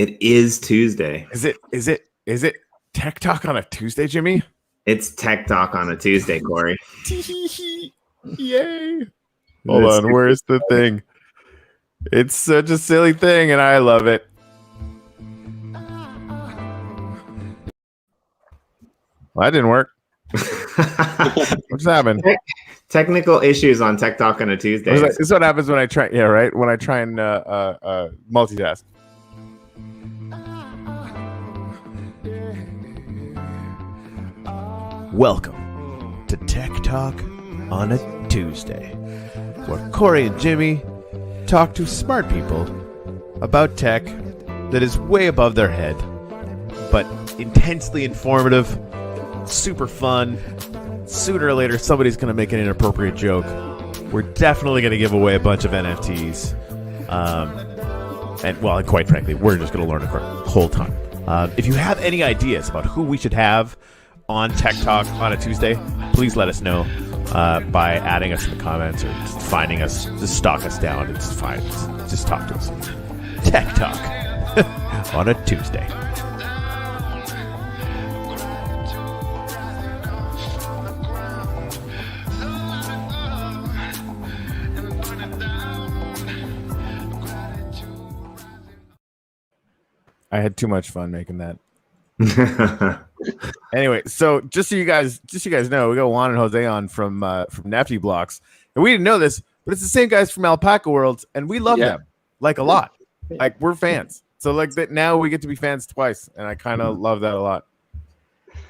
It is Tuesday. Is it Tech Talk on a Tuesday, Jimmy? It's Tech Talk on a Tuesday, Corey. Yay. Hold on, where's the thing? It's such a silly thing, and I love it. Well, that didn't work. What's happened? Technical issues on Tech Talk on a Tuesday. This is what happens when I try. Yeah, right. When I try and multitask. Welcome to Tech Talk on a Tuesday, where Corey and Jimmy talk to smart people about tech that is way above their head, but intensely informative, super fun. Sooner or later, somebody's going to make an inappropriate joke. We're definitely going to give away a bunch of NFTs. And quite frankly, we're just going to learn a whole ton. If you have any ideas about who we should have on Tech Talk on a Tuesday, please let us know by adding us in the comments or just finding us. Just stalk us down. It's fine. Just talk to us. Tech Talk on a Tuesday. I had too much fun making that. Anyway, so just so you guys know, we got Juan and Jose on from Nefty Blocks, and we didn't know this, but it's the same guys from Alpaca World, and we love them like a lot. Like we're fans, so like that now we get to be fans twice, and I kind of love that a lot.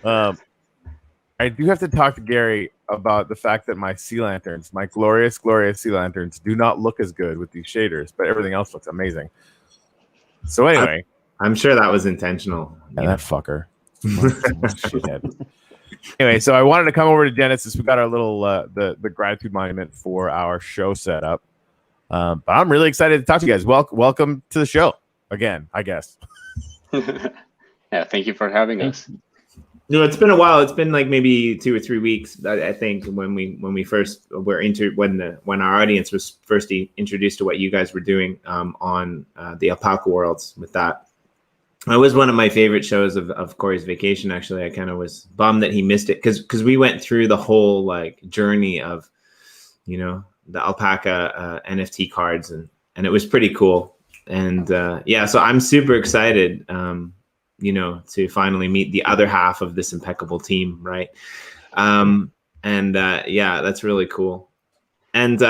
I do have to talk to Gary about the fact that my sea lanterns, my glorious sea lanterns, do not look as good with these shaders, but everything else looks amazing. So anyway. I'm sure that was intentional. Yeah, that fucker. Shithead. Anyway, so I wanted to come over to Genesis. We got our little the gratitude monument for our show set up. But I'm really excited to talk to you guys. Welcome to the show again, I guess. Yeah, thank you for having us. No, it's been a while. It's been like maybe 2 or 3 weeks. I think when we first were when our audience was first introduced to what you guys were doing on the Alpaca Worlds with that. It was one of my favorite shows of Corey's vacation. Actually, I kind of was bummed that he missed it because we went through the whole like journey of, the Alpaca NFT cards and it was pretty cool. And so I'm super excited, to finally meet the other half of this impeccable team, right? That's really cool. And,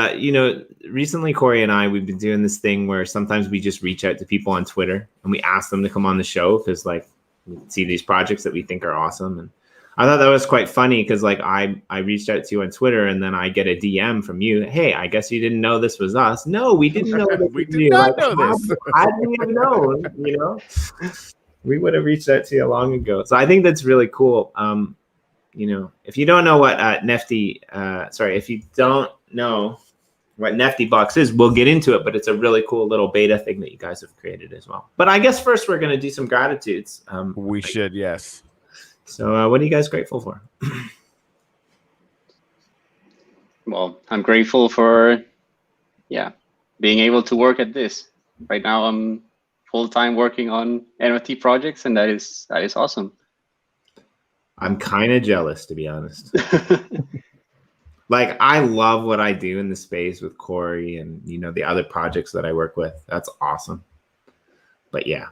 recently, Corey and we've been doing this thing where sometimes we just reach out to people on Twitter and we ask them to come on the show because, like, we see these projects that we think are awesome. And I thought that was quite funny because, like, I reached out to you on Twitter and then I get a DM from you. Hey, I guess you didn't know this was us. No, we didn't know this. We did not know this. I didn't even know, We would have reached out to you long ago. So I think that's really cool. If you don't know what if you don't know what Nefty Blocks is, we'll get into it, but it's a really cool little beta thing that you guys have created as well. But I guess first we're going to do some gratitudes. We should, yes. So what are you guys grateful for? Well, I'm grateful for, being able to work at this. Right now, I'm full-time working on NFT projects, and that is awesome. I'm kind of jealous, to be honest. Like, I love what I do in the space with Corey and, the other projects that I work with. That's awesome. But yeah,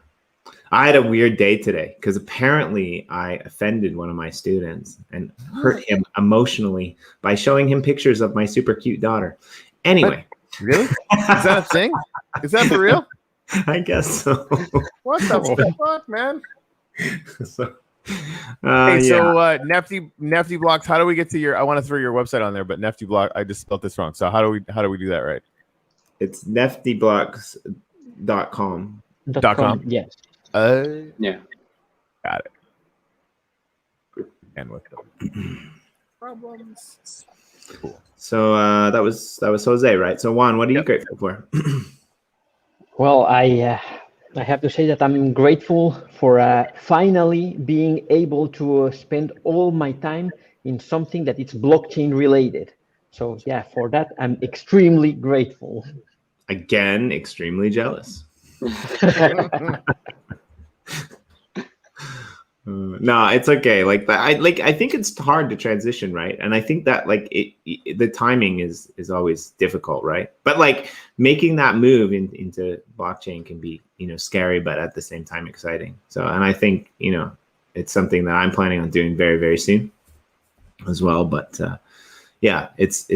I had a weird day today because apparently I offended one of my students and hurt him emotionally by showing him pictures of my super cute daughter. Anyway. What? Really? Is that a thing? Is that for real? I guess so. What the fuck, man? So Nefty Blocks, how do we get to your? I want to throw your website on there, but Nefty Block, I just spelled this wrong. So how do we do that right? It's neftyblocks.com. .com. Yes. Yeah. Got it. And with the problems. Cool. So that was Jose, right? So Juan, what are you grateful for? Well, I have to say that I'm grateful for finally being able to spend all my time in something that is blockchain related. So yeah, for that, I'm extremely grateful. Again, extremely jealous. No, it's okay. Like I think it's hard to transition, right? And I think that like the timing is always difficult, right? But like making that move into blockchain can be, scary, but at the same time exciting. So, and I think, it's something that I'm planning on doing very, very soon as well. But yeah, it's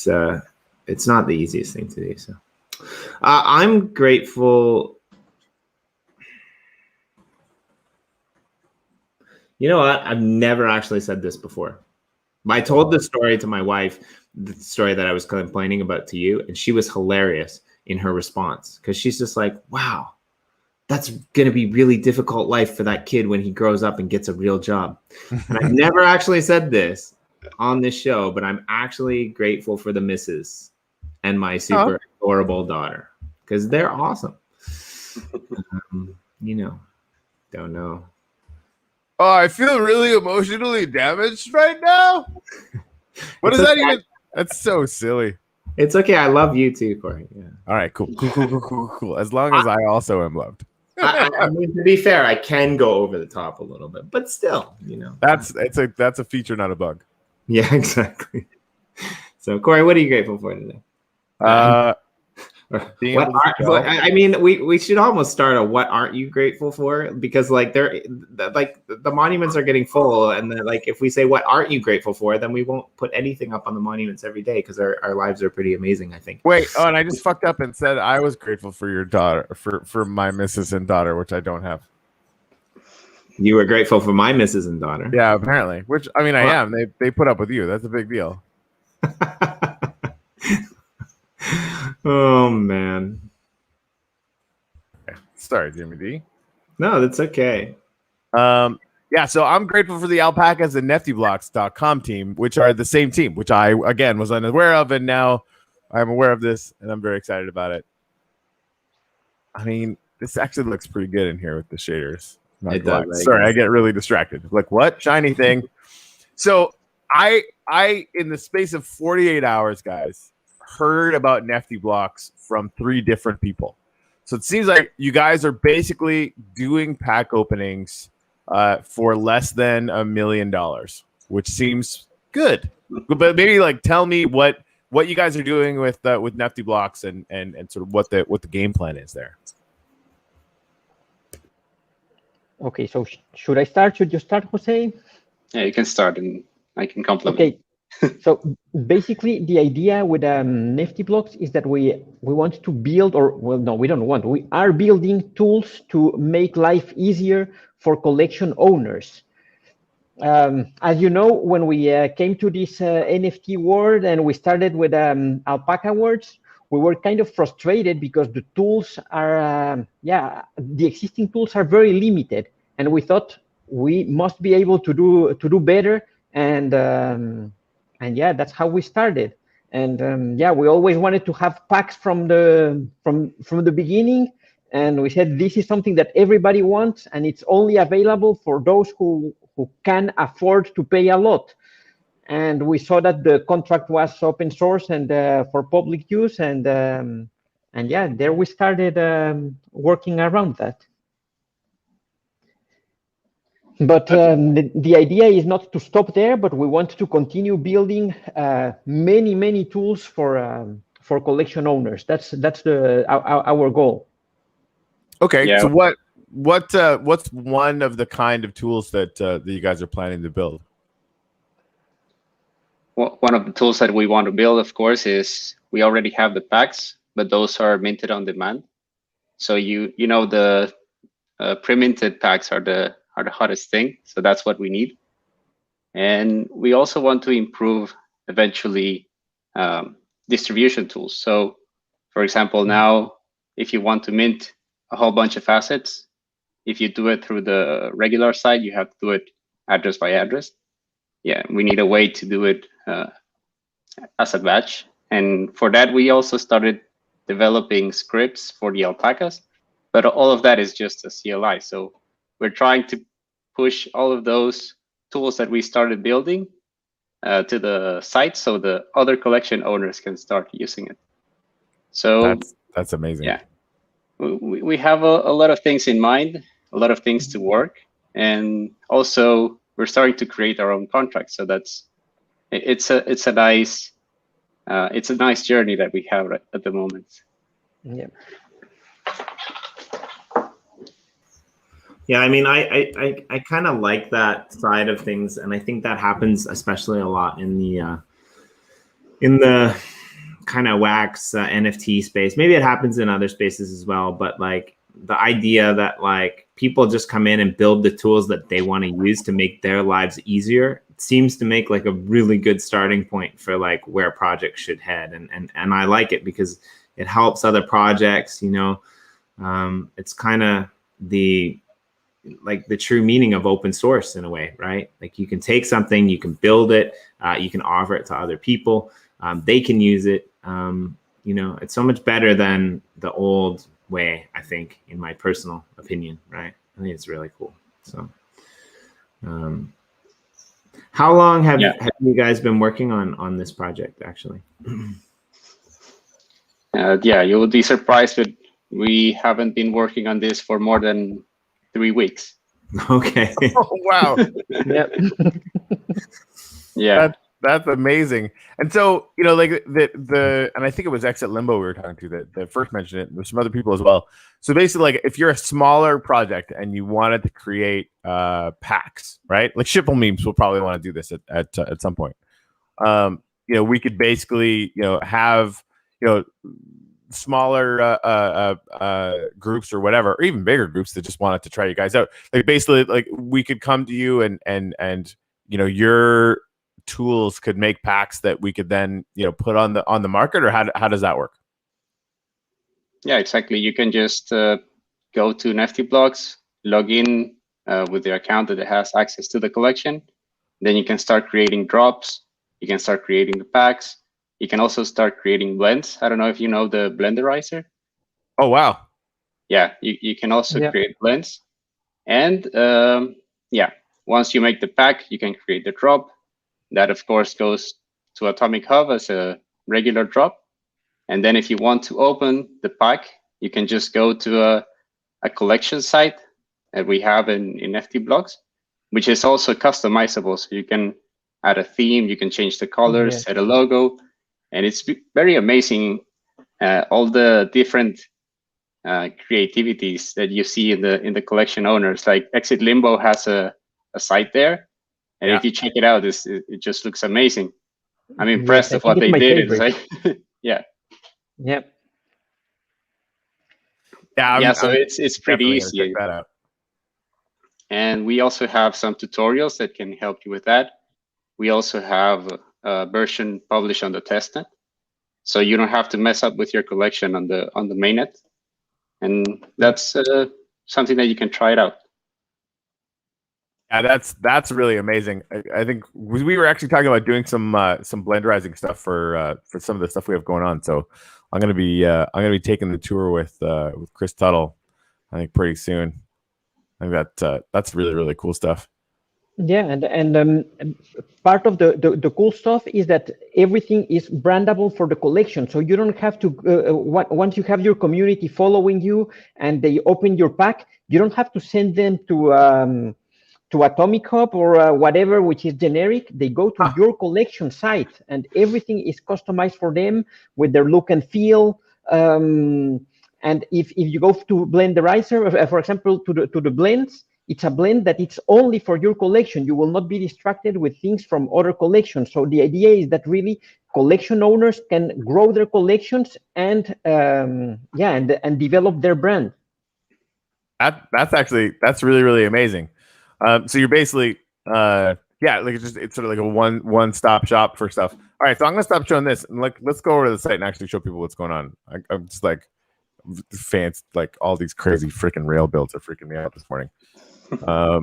not the easiest thing to do. So I'm grateful. You know what? I've never actually said this before. I told the story to my wife, the story that I was complaining about to you, and she was hilarious in her response because she's just like, wow, that's going to be really difficult life for that kid when he grows up and gets a real job. And I've never actually said this on this show, but I'm actually grateful for the missus and my super adorable daughter because they're awesome. Don't know. Oh, I feel really emotionally damaged right now. What is that even? That's so silly. It's okay. I love you too, Corey. Yeah. All right, cool. As long as I also am loved. I mean, to be fair, I can go over the top a little bit, but still, That's a feature, not a bug. Yeah, exactly. So, Corey, what are you grateful for today? I mean, we should almost start a what aren't you grateful for, because like the monuments are getting full, and then like if we say what aren't you grateful for, then we won't put anything up on the monuments every day because our lives are pretty amazing, I think. Wait, and I just fucked up and said I was grateful for your daughter, for my missus and daughter, which I don't have. You were grateful for my missus and daughter. Yeah, apparently. Which I mean, I am. They put up with you. That's a big deal. Oh man. Sorry, Jimmy D. No, that's okay. Yeah, so I'm grateful for the alpacas and neftyblocks.com team, which are the same team, which I again was unaware of, and now I'm aware of this, and I'm very excited about it. I mean, this actually looks pretty good in here with the shaders. It does. Sorry, I get really distracted. Like, what? Shiny thing. So I in the space of 48 hours, guys, heard about Nefty Blocks from 3 different people. So it seems like you guys are basically doing pack openings for less than $1 million, which seems good. But maybe like tell me what you guys are doing with Nefty Blocks and sort of what the game plan is there. Okay, so should I start? Should you start, Jose? Yeah, you can start and I can complement. Okay. So basically, the idea with Nefty Blocks is that we want to build, we don't want. We are building tools to make life easier for collection owners. As you know, when we came to this NFT world and we started with alpaca words, we were kind of frustrated because the tools are, the existing tools are very limited, and we thought we must be able to do better. And yeah, that's how we started. And we always wanted to have packs from the beginning. And we said, this is something that everybody wants, and it's only available for those who can afford to pay a lot. And we saw that the contract was open source and for public use. And there we started working around that. But the idea is not to stop there, but we want to continue building many tools for collection owners. That's our goal. Okay, yeah. So what's one of the kind of tools that you guys are planning to build? Well, one of the tools that we want to build, of course, is we already have the packs, but those are minted on demand. So the pre-minted packs are the hottest thing. So that's what we need. And we also want to improve eventually distribution tools. So for example, now if you want to mint a whole bunch of assets, if you do it through the regular side, you have to do it address by address. Yeah, we need a way to do it as a batch. And for that, we also started developing scripts for the alpacas, but all of that is just a CLI. So we're trying to push all of those tools that we started building to the site so the other collection owners can start using it. So that's amazing. Yeah, we have a lot of things in mind, a lot of things to work, and also we're starting to create our own contracts. So it's a nice journey that we have at the moment. Yeah. Yeah, I mean, I kind of like that side of things, and I think that happens especially a lot in the kind of wax NFT space. Maybe it happens in other spaces as well, but like the idea that like people just come in and build the tools that they want to use to make their lives easier seems to make like a really good starting point for like where projects should head, and I like it because it helps other projects. You know, it's kind of the true meaning of open source in a way, right? Like you can take something, you can build it, you can offer it to other people, they can use it. You know, it's so much better than the old way, I think, in my personal opinion, right? I think it's really cool. So how long have you guys been working on this project actually? Yeah, you will be surprised that we haven't been working on this for more than 3 weeks. Okay. Oh, wow. Yep. Yeah. That's amazing. And so, you know, like the and I think it was Exit Limbo we were talking to that first mentioned it. There's some other people as well. So basically, like if you're a smaller project and you wanted to create packs, right? Like Shipple Memes will probably want to do this at some point. You know, we could basically, you know, have, you know, smaller groups or whatever, or even bigger groups that just wanted to try you guys out. Like basically, like we could come to you and you know, your tools could make packs that we could then, you know, put on the market, or how does that work? Yeah, exactly. You can just go to Nefty Blocks, log in with your account that has access to the collection. Then you can start creating drops. You can start creating the packs. You can also start creating blends. I don't know if you know the blenderizer. Oh, wow. Yeah, you can also create blends. And yeah, once you make the pack, you can create the drop. That, of course, goes to Atomic Hub as a regular drop. And then if you want to open the pack, you can just go to a collection site that we have in Nefty Blocks, which is also customizable. So you can add a theme, you can change the colors, add a logo. And it's very amazing, all the different creativities that you see in the collection owners. Like Exit Limbo has a site there. And if you check it out, it just looks amazing. I'm impressed of what they did. It's like, yeah. Yep. Yeah, so it's pretty easy. Check that out. And we also have some tutorials that can help you with that. We also have a version published on the testnet, so you don't have to mess up with your collection on the mainnet. And that's something that you can try it out. Yeah, that's really amazing. I think we were actually talking about doing some blenderizing stuff for some of the stuff we have going on. So I'm gonna be taking the tour with Chris Tuttle, I think pretty soon. I think that's really, really cool stuff. Yeah, and part of the cool stuff is that everything is brandable for the collection. So you don't have to once you have your community following you and they open your pack, you don't have to send them to Atomic Hub or whatever, which is generic. They go to your collection site, and everything is customized for them with their look and feel. And if you go to Blenderizer, for example, to the blends, it's a blend that it's only for your collection. You will not be distracted with things from other collections. So the idea is that really collection owners can grow their collections and develop their brand. That's really, really amazing. So you're basically like it's sort of like a one-stop shop for stuff. All right, so I'm gonna stop showing this and let's go over to the site and actually show people what's going on. I'm just like fans, like all these crazy freaking rail builds are freaking me out this morning. All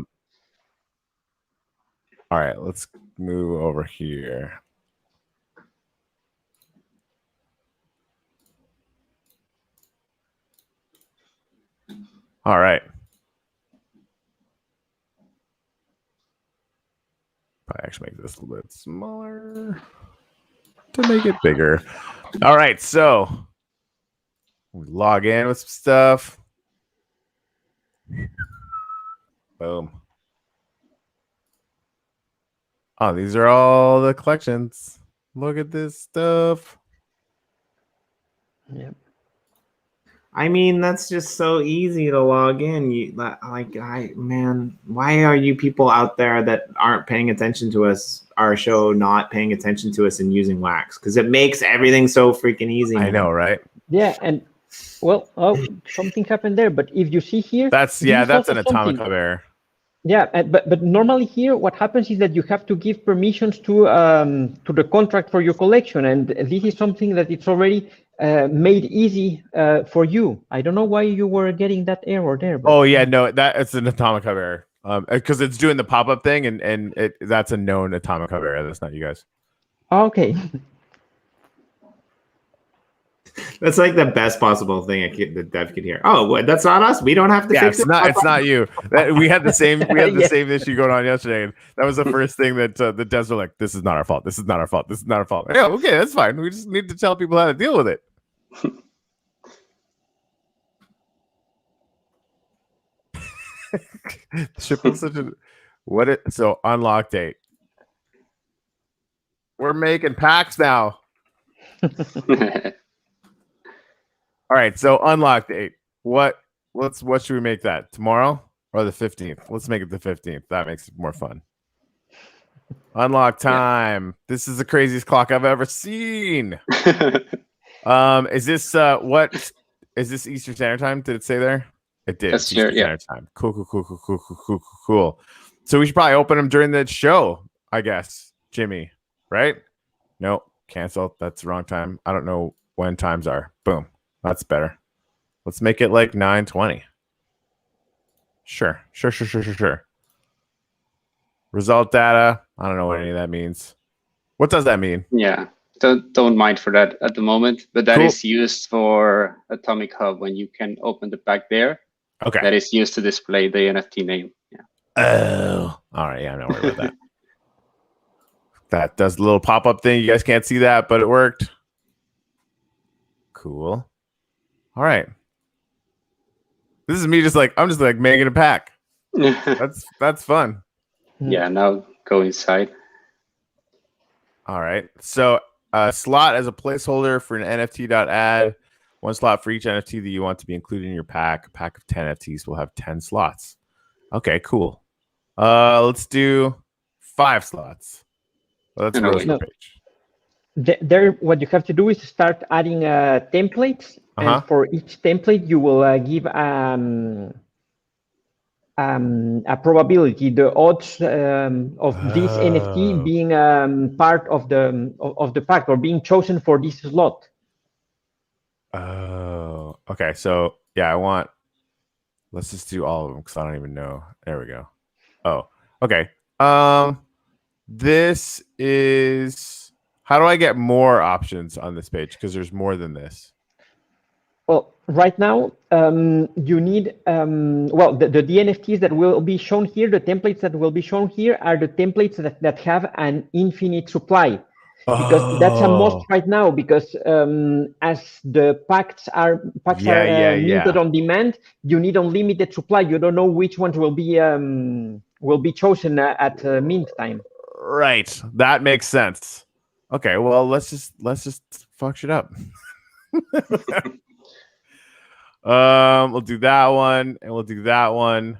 right, let's move over here. All right. Probably actually make this a little bit smaller to make it bigger. All right, so we log in with some stuff. Boom. Oh, these are all the collections. Look at this stuff. Yeah. I mean, that's just so easy to log in. Man, why are you people out there that aren't paying attention to us, our show, not paying attention to us and using Wax? Because it makes everything so freaking easy. I know, right? Yeah, and well, something happened there. But if you see here, That's this is that's also an Atomic something. Hub error. Yeah, but normally here, what happens is that you have to give permissions to the contract for your collection, and this is something that it's already made easy for you. I don't know why you were getting that error there. But Oh yeah, no, it's an Atomic Hub error. Because it's doing the pop-up thing, and that's a known Atomic Hub error. That's not you guys. Okay. That's like the best possible thing the dev could hear. Oh, what? That's not us. We don't have to fix it. It's not you. We had the same same issue going on yesterday, and that was the first thing that the devs were like, "This is not our fault. This is not our fault. This is not our fault." Yeah, okay, that's fine. We just need to tell people how to deal with it. Shipping such a so unlock date. We're making packs now. All right, so unlock date. What should we make that? Tomorrow or the 15th? Let's make it the 15th. That makes it more fun. Unlock time. Yeah. This is the craziest clock I've ever seen. Is this what is this Eastern Standard Time? Did it say there? It did. That's Eastern Standard Time. Cool. So we should probably open them during the show, I guess. Jimmy, right? Nope. Cancel. That's the wrong time. I don't know when times are. Boom. That's better. Let's make it like 9:20. Sure. Result data. I don't know what any of that means. What does that mean? Yeah. Don't mind for that at the moment, but that is used for Atomic Hub when you can open the pack there. Okay. That is used to display the NFT name. Yeah. Oh. All right. Yeah, I'm not worried about that. That does the little pop-up thing. You guys can't see that, but it worked. Cool. All right. This is me I'm just like making a pack. That's fun. Yeah, now go inside. All right. So slot as a placeholder for an NFT.add. One slot for each NFT that you want to be included in your pack. A pack of 10 NFTs will have 10 slots. Okay, cool. Let's do 5 slots. Well, that's a roster page. There, what you have to do is start adding templates, and for each template, you will give a probability, the odds of this NFT being part of the pack or being chosen for this slot. Oh, okay. So yeah, let's just do all of them because I don't even know. There we go. Oh, okay. This is. How do I get more options on this page? Because there's more than this. Well, right now, you need, the NFTs that will be shown here, the templates that will be shown here are the templates that have an infinite supply. Because that's a must right now, because as the packs are minted on demand, you need unlimited supply. You don't know which ones will be chosen at mint time. Right. That makes sense. Okay, well, let's just fuck shit up. We'll do that one, and we'll do that one.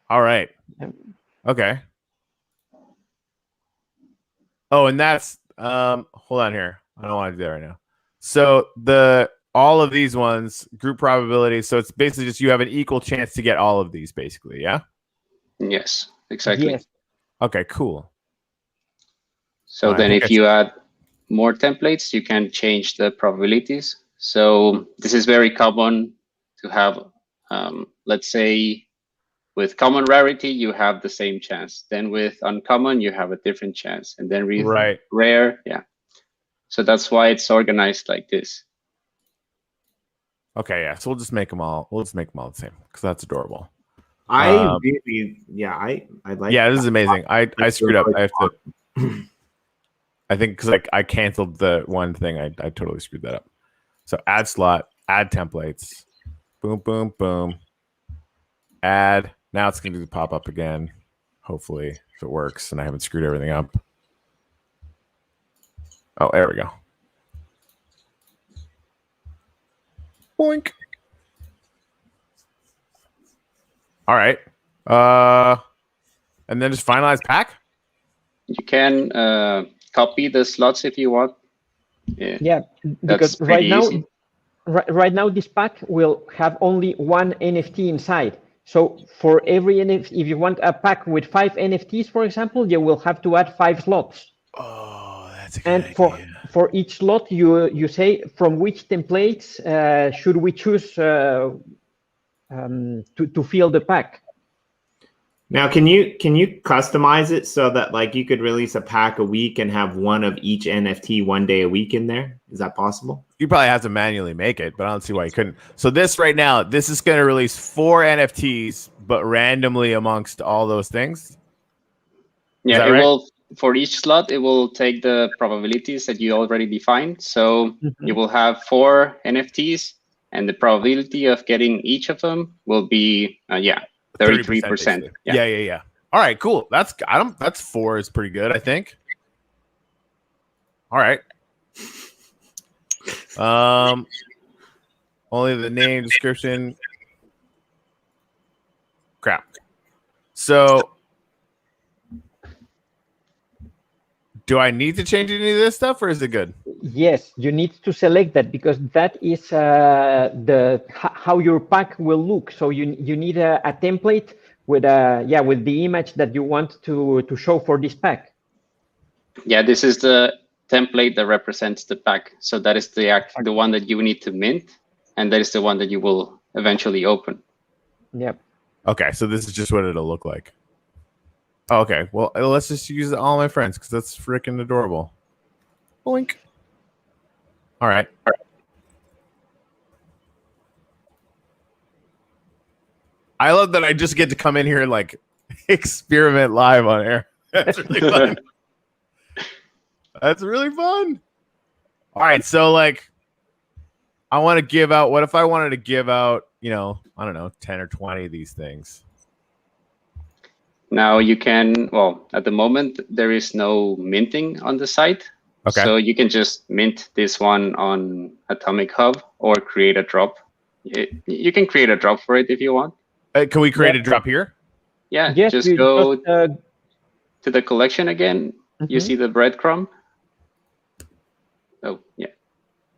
All right. Okay. Oh, and that's hold on here. I don't want to do that right now. So all of these ones, group probability. So it's basically just you have an equal chance to get all of these, basically, yeah? Yes, exactly. Yes. Okay, cool. So then if you add more templates, you can change the probabilities. So this is very common to have, let's say, with common rarity, you have the same chance. Then with uncommon, you have a different chance. And then with rare, yeah. So that's why it's organized like this. Okay, yeah. So we'll just make them all. We'll just make them all the same because that's adorable. I like. Yeah, this is amazing. I screwed up. I have to. I think because I canceled the one thing. I totally screwed that up. So add slot, add templates, boom, boom, boom, add. Now it's going to do the pop up again. Hopefully, if it works and I haven't screwed everything up. Oh, there we go. Boink. All right. And then just finalize pack? You can copy the slots if you want. Yeah, because right now this pack will have only one NFT inside. So for every NFT, if you want a pack with 5 NFTs, for example, you will have to add 5 slots. Oh, that's a good idea. For each slot, you say from which templates should we choose to fill the pack. Now, can you customize it so that like you could release a pack a week and have one of each NFT one day a week in there? Is that possible? You probably have to manually make it, but I don't see why you couldn't. So this right now, this is going to release 4 NFTs, but randomly amongst all those things. Yeah, will. For each slot, it will take the probabilities that you already defined. So you will have 4 NFTs, and the probability of getting each of them will be 33%. Yeah. All right, cool. That's 4 is pretty good, I think. All right. Only the name, description. Crap. So do I need to change any of this stuff, or is it good? Yes, you need to select that because that is how your pack will look. So you need a template with the image that you want to show for this pack. Yeah, this is the template that represents the pack. So that is the one that you need to mint, and that is the one that you will eventually open. Yep. Okay, so this is just what it'll look like. Okay, well, let's just use all my friends because that's freaking adorable. Boink. All right. I love that I just get to come in here and like experiment live on air. That's really fun. That's really fun. All right, so like I want to give out, what if I wanted to give out, I don't know, 10 or 20 of these things? Now you can, at the moment, there is no minting on the site. Okay. So you can just mint this one on Atomic Hub or create a drop. You can create a drop for it if you want. Can we create a drop here? Yeah, yes, just go to the collection again. You see the breadcrumb. Oh, yeah.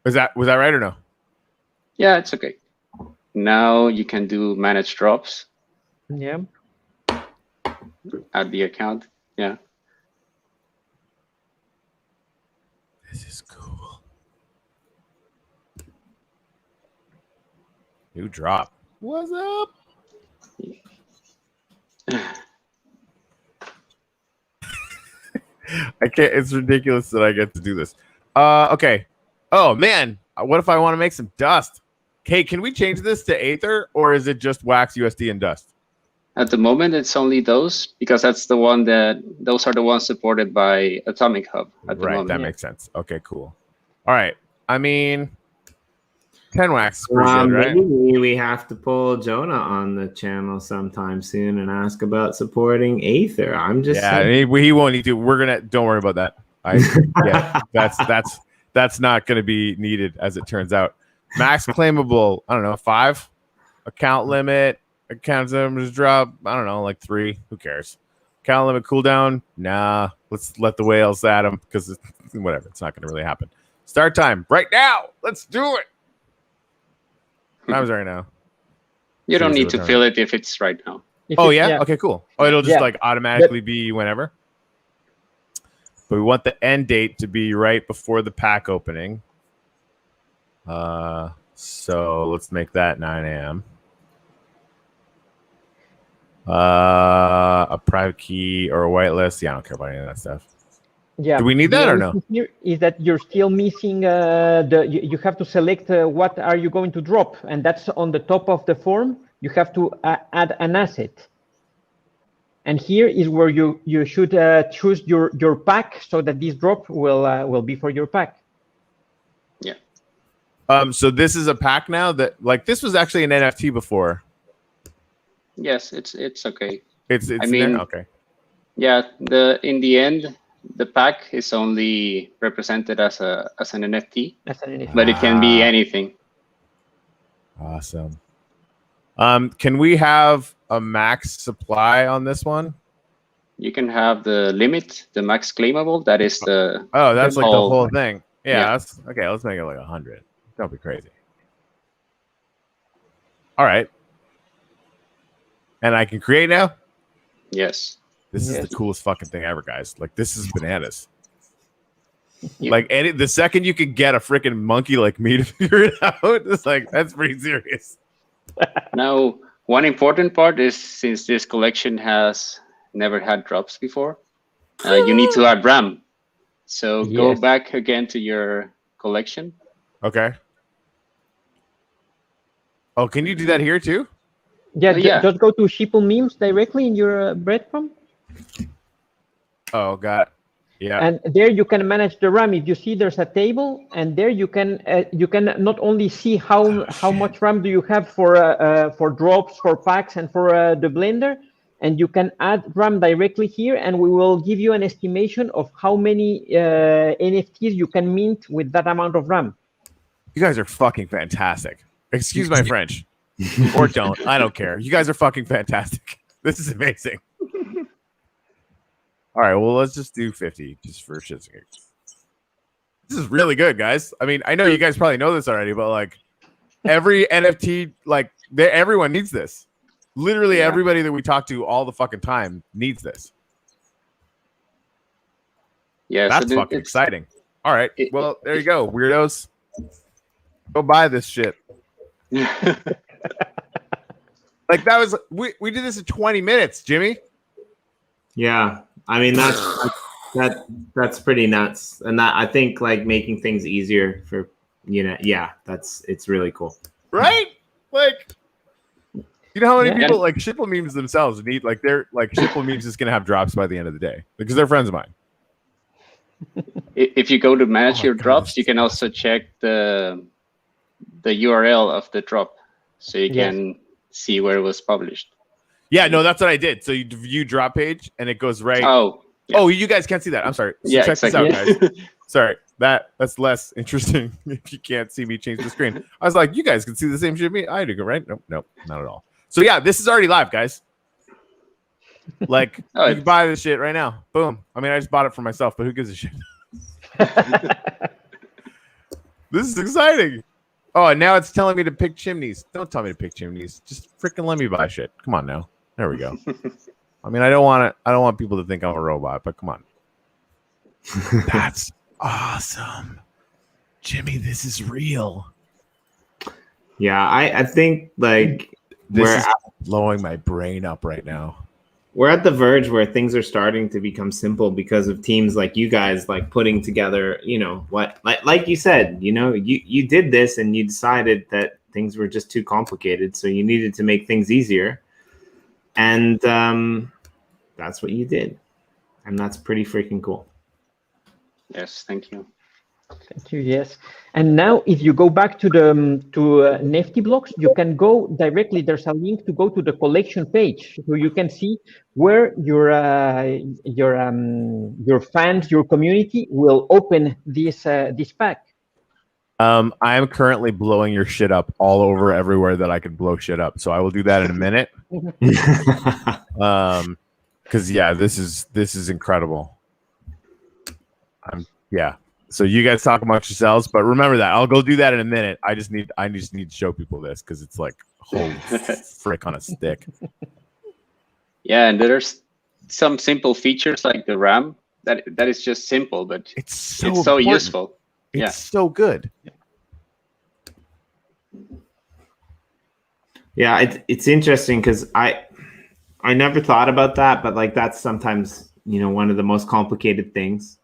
Was that right or no? Yeah, it's okay. Now you can do manage drops. Yeah. Add the account. Yeah. This is cool. New drop. What's up? I can't. It's ridiculous that I get to do this. Okay. Oh man, what if I want to make some dust? Okay, can we change this to Aether, or is it just Wax, USD, and Dust? At the moment, it's only those because those are the ones supported by Atomic Hub at the moment. That makes sense. Okay, cool. All right. I mean, 10 Wax is pretty good, right? Maybe we have to pull Jonah on the channel sometime soon and ask about supporting Aether. I'm just saying. He won't need to. Don't worry about that. That's not going to be needed as it turns out. Max claimable, I don't know, 5 account limit. Account numbers drop, I don't know, like 3. Who cares? Account limit cooldown, nah. Let's let the whales at them because whatever, it's not going to really happen. Start time right now. Let's do it. Time's right now. You don't need to fill it if it's right now. Yeah. Okay, cool. It'll just like automatically be whenever. But we want the end date to be right before the pack opening. So let's make that 9 a.m. A private key or a whitelist. Yeah, I don't care about any of that stuff. Yeah. Do we need that or no? Here is that you're still missing you have to select what are you going to drop, and that's on the top of the form. You have to add an asset, and here is where you should choose your pack so that this drop will be for your pack. Yeah. So this is a pack now that like this was actually an NFT before. Yes, it's okay. It's there? Okay. Yeah, in the end, the pack is only represented as an NFT, That's an NFT. but it can be anything. Awesome. Can we have a max supply on this one? You can have the limit, the max claimable. That is the that's like the whole whole thing. Yeah, Yeah. that's okay. Let's make it like 100. Don't be crazy. All right. And I can create now? yes. This is Yes. the coolest fucking thing ever, guys. Like, this is bananas. Yeah. Like, the second you can get a freaking monkey like me to figure it out, it's like, that's pretty serious. Now, one important part is since this collection has never had drops before, you need to add RAM. So go Yes. back again to your collection. Okay. Oh, can you do that here too? Yeah, Yeah. just go to Sheeple memes directly in your breadcrumb, Oh, got it. Yeah. and there you can manage the RAM. If you see, there's a table, and there you can not only see how much RAM do you have for drops, for packs, and for the blender, and you can add RAM directly here, and we will give you an estimation of how many NFTs you can mint with that amount of RAM. You guys are fucking fantastic. Excuse my French. Or don't. I don't care. You guys are fucking fantastic. This is amazing. All right, well, let's just do 50 just for shits and gigs. This is really good, guys. I mean, I know you guys probably know this already, but like every NFT, like everyone needs this. Literally everybody that we talk to all the fucking time needs this. Yeah, That's so fucking exciting. All right, well, there you go, weirdos. Go buy this shit. Like that was we did this in 20 minutes, Jimmy. Yeah, I mean that's pretty nuts, and that I think like making things easier for it's really cool, right? Like, you know how many Yeah. people like Shipple memes themselves need like they're like Shipple memes is gonna have drops by the end of the day because they're friends of mine. If you go to manage your God, drops, you can also check the URL of the drop, so you can see where it was published. Yeah, no, that's what I did. So you view drop page and it goes right. Oh, yeah. Oh, you guys can't see that. I'm sorry. So check exactly. this out, guys. Sorry, that's less interesting if you can't see me change the screen. I was like, you guys can see the same shit me. I do, right? Nope, not at all. So yeah, this is already live, guys. Like, you can buy this shit right now. Boom. I mean, I just bought it for myself, but who gives a shit? This is exciting. Oh, and now it's telling me to pick chimneys. Don't tell me to pick chimneys. Just freaking let me buy shit. Come on now. There we go. I mean, I don't want people to think I'm a robot, but come on. That's awesome. Jimmy, this is real. Yeah, I think like This is blowing my brain up right now. We're at the verge where things are starting to become simple because of teams like you guys, like putting together, like you said, you did this and you decided that things were just too complicated. So you needed to make things easier. And that's what you did. And that's pretty freaking cool. Yes, thank you. Thank you. Yes, and now if you go back to the Nefty Blocks, you can go directly. There's a link to go to the collection page, so you can see where your fans, your community will open this pack. I am currently blowing your shit up all over everywhere that I could blow shit up. So I will do that in a minute. Because this is incredible. So you guys talk amongst yourselves, but remember that I'll go do that in a minute. I just need to show people this because it's like holy frick on a stick. Yeah, and there's some simple features like the RAM that is just simple, but it's so useful. It's so good. Yeah, it's interesting because I never thought about that, but like that's sometimes one of the most complicated things.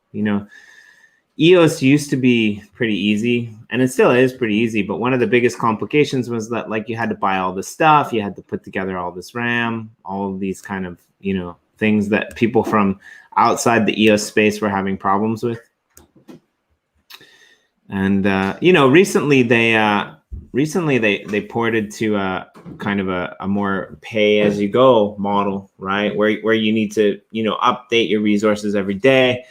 EOS used to be pretty easy, and it still is pretty easy, but one of the biggest complications was that like you had to buy all this stuff, you had to put together all this RAM, all of these kind of things that people from outside the EOS space were having problems with. And recently they recently they ported to a kind of a more pay as you go model, right? Where you need to, update your resources every day,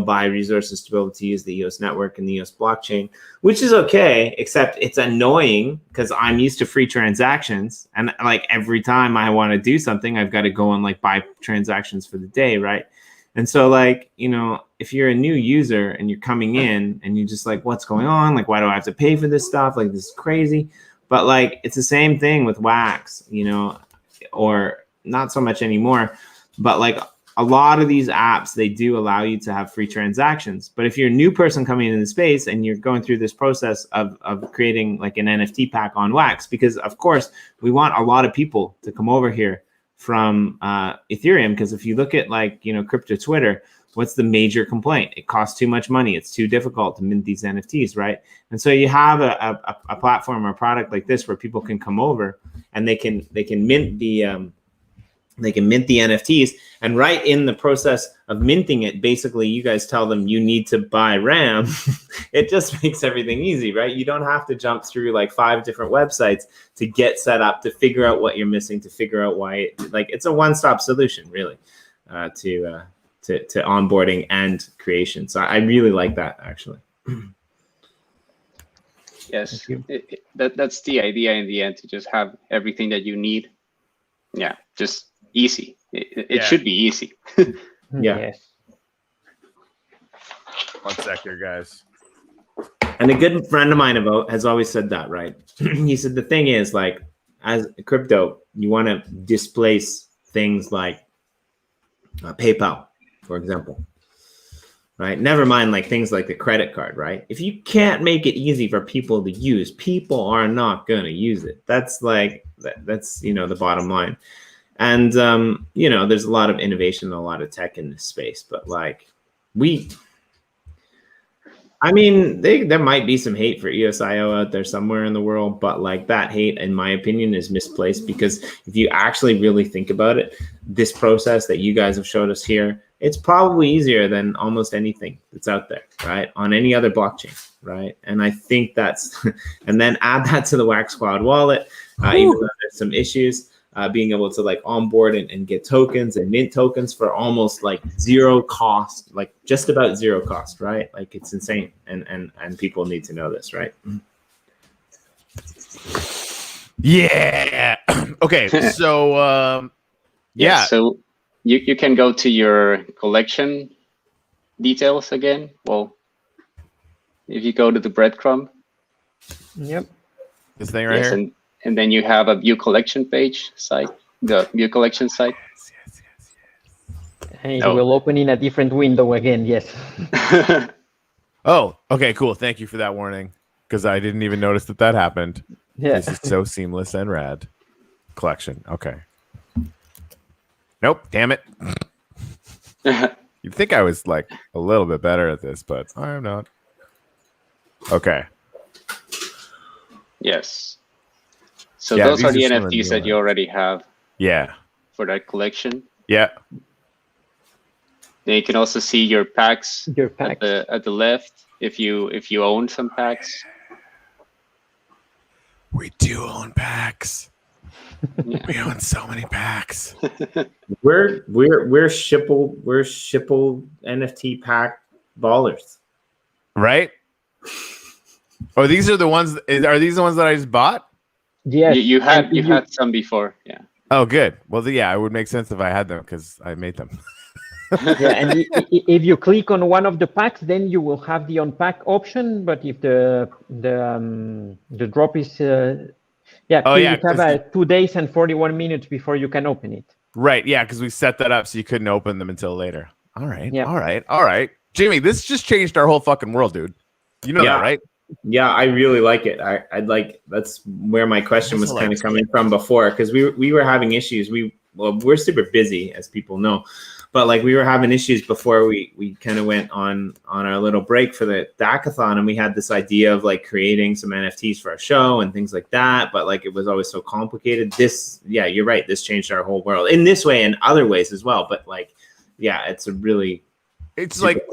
buy resources to be able to use the EOS network and the EOS blockchain, which is okay, except it's annoying because I'm used to free transactions. And like every time I want to do something, I've got to go and like buy transactions for the day, right? And so like, if you're a new user and you're coming in and you're just like, what's going on? Like, why do I have to pay for this stuff? Like, this is crazy. But like, it's the same thing with Wax, or not so much anymore. But like a lot of these apps, they do allow you to have free transactions. But if you're a new person coming into the space and you're going through this process of creating like an NFT pack on Wax, because of course we want a lot of people to come over here from Ethereum, because if you look at like crypto Twitter, what's the major complaint? It costs too much money. It's too difficult to mint these NFTs, right? And so you have a platform or a product like this where people can come over and they can mint the NFTs, and right in the process of minting it, basically you guys tell them you need to buy RAM. It just makes everything easy, right? You don't have to jump through like 5 different websites to get set up, to figure out what you're missing, to figure out why it's a one-stop solution really to onboarding and creation. So I really like that actually. Yes, that's the idea in the end, to just have everything that you need. Yeah, just easy. It should be easy. Yeah. Yes. One sec here, guys. And a good friend of mine has always said that, right? He said the thing is, like, as crypto, you want to displace things like PayPal, for example, right? Never mind like things like the credit card, right? If you can't make it easy for people to use, people are not going to use it. That's like, that's, the bottom line. And, there's a lot of innovation and a lot of tech in this space, but like there might be some hate for EOSIO out there somewhere in the world, but like that hate, in my opinion, is misplaced, because if you actually really think about it, this process that you guys have showed us here, it's probably easier than almost anything that's out there, right? On any other blockchain, right? And I think that's, and then add that to the Wax Cloud wallet, even though there's some issues, being able to like onboard and get tokens and mint tokens for almost like zero cost, like just about zero cost, right? Like it's insane. And people need to know this, right? Yeah. Okay. So, yeah. So you can go to your collection details again. Well, if you go to the breadcrumb. Yep. This thing right here. And then you have a view collection page site, the view collection site. Yes. And it will open in a different window again. Yes. Oh, okay, cool. Thank you for that warning, because I didn't even notice that happened. Yeah. This is so seamless and rad. Collection. Okay. Nope. Damn it. You'd think I was like a little bit better at this, but I'm not. Okay. Yes. So those are the NFTs that you already have. Yeah. For that collection. Yeah. Then you can also see your packs. Your packs. At the left, if you own some packs. We do own packs. Yeah. We own so many packs. We're shipple NFT pack ballers, right? Oh, these are the ones. Are these the ones that I just bought? Yes. You had some before, yeah. Oh, good. Well, yeah, it would make sense if I had them because I made them. Yeah, and if you click on one of the packs, then you will have the unpack option. But if the drop is, you have 2 days and 41 minutes before you can open it. Right. Yeah, because we set that up so you couldn't open them until later. All right. Yeah. All right. Jimmy, this just changed our whole fucking world, dude. You know that, right? Yeah, I really like it. I'd like, that's where my question was kind of coming from before, because we were having issues. We're super busy, as people know, but like we were having issues before we kind of went on our little break for the Hackathon, and we had this idea of like creating some NFTs for our show and things like that, but like it was always so complicated. You're right. This changed our whole world in this way and other ways as well. But like, yeah, it's like